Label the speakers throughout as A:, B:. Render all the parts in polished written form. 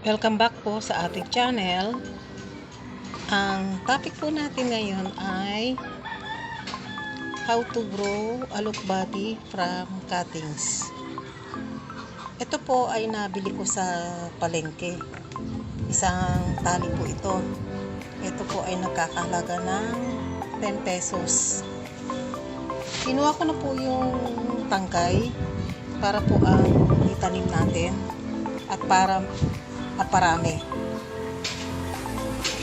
A: Welcome back po sa ating channel. Ang topic po natin ngayon ay how to grow alokbati from cuttings. Ito po ay nabili ko sa palengke. Isang tali po ito. Ito po ay nagkakahalaga ng 10 pesos. Kinuha ko na po yung tangkay para po ang itanim natin at para maparami.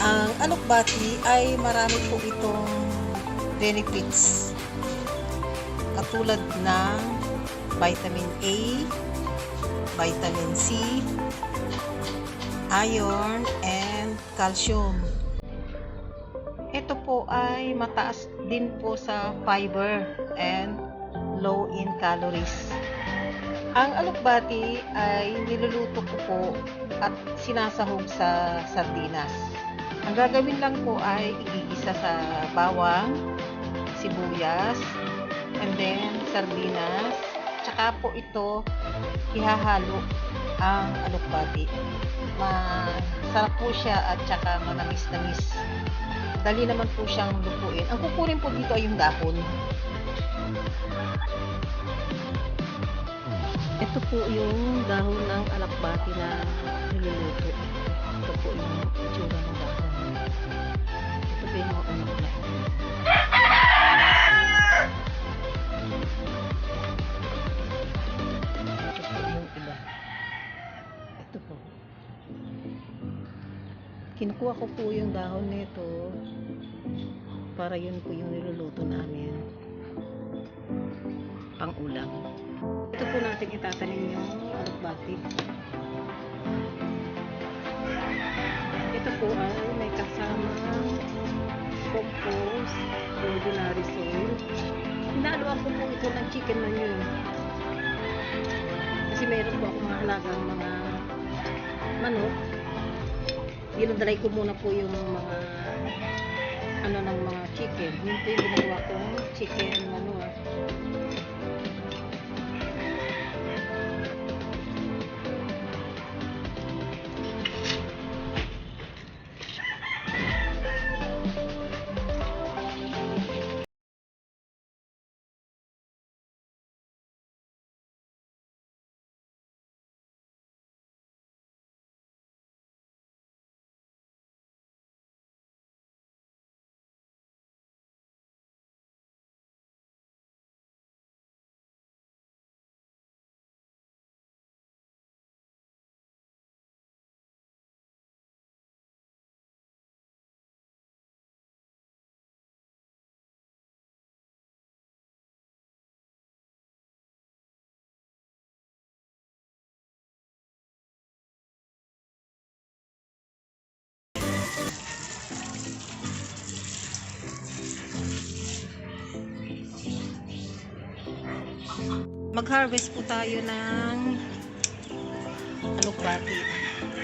A: Ang alokbati ay marami po itong benefits katulad ng vitamin A, vitamin C, iron, and calcium. Ito po ay mataas din po sa fiber and low in calories. Ang alokbati ay niluluto ko po at sinasahog sa sardinas. Ang gagawin lang po ay igigisa sa bawang, sibuyas, and then sardinas. Tsaka po ito ihahalo ang alokbati. Masarap po siya at tsaka manamis-namis. Dali naman po siyang lutuin. Ang kukunin po dito ay yung dahon. Ito po yung dahon ng alokbati na niluluto. Ito po yung itsura ng dahon. Ito po yung mga unak niya. Ito po yung iba. Ito po. Kinukuha ko po yung dahon nito para yun po yung niluluto namin pang ulam. Ito po natin itatanim yung alokbati. Ito po ay may kasamang compost, ordinary soil. Hinaluan ko po ito ng chicken manure. Kasi meron po ako mga halagang mga manok. Dinadalay ko muna po yung mga ng mga chicken. Yun po yung ginagawa kong chicken manure. Mag-harvest po tayo ng alokbati.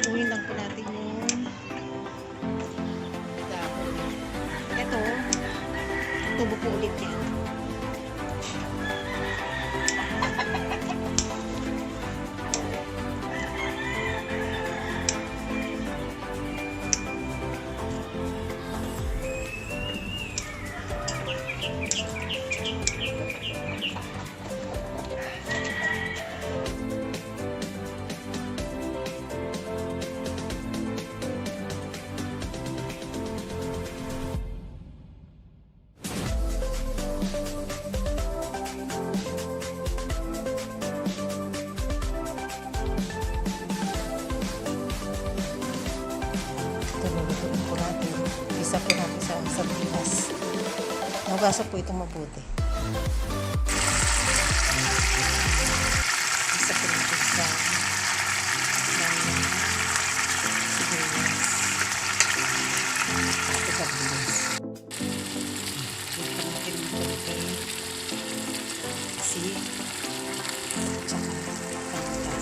A: Uwin lang po natin yung dahon. Ito, tubo po ulit yan. Lulutuin po natin. Isa po natin sa sardinas. Nagasa po itong mabuti. Isa po natin sa sibuyas. Ito sardinas. Ito natin mabuti. Kasi tsaka pamuta.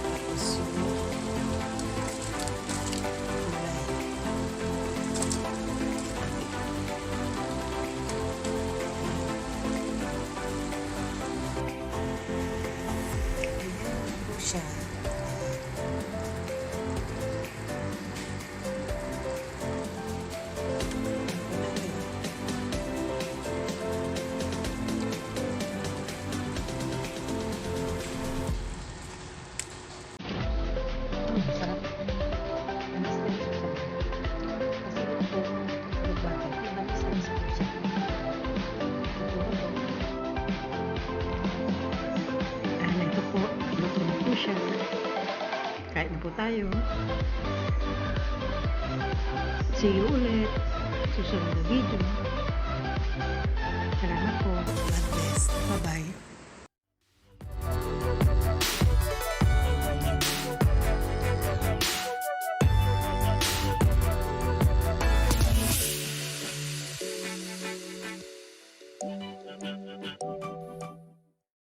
A: Tapos yung siya.
B: tayo. See you ulit. Susunod na video. Salamat po. God bless. Bye-bye.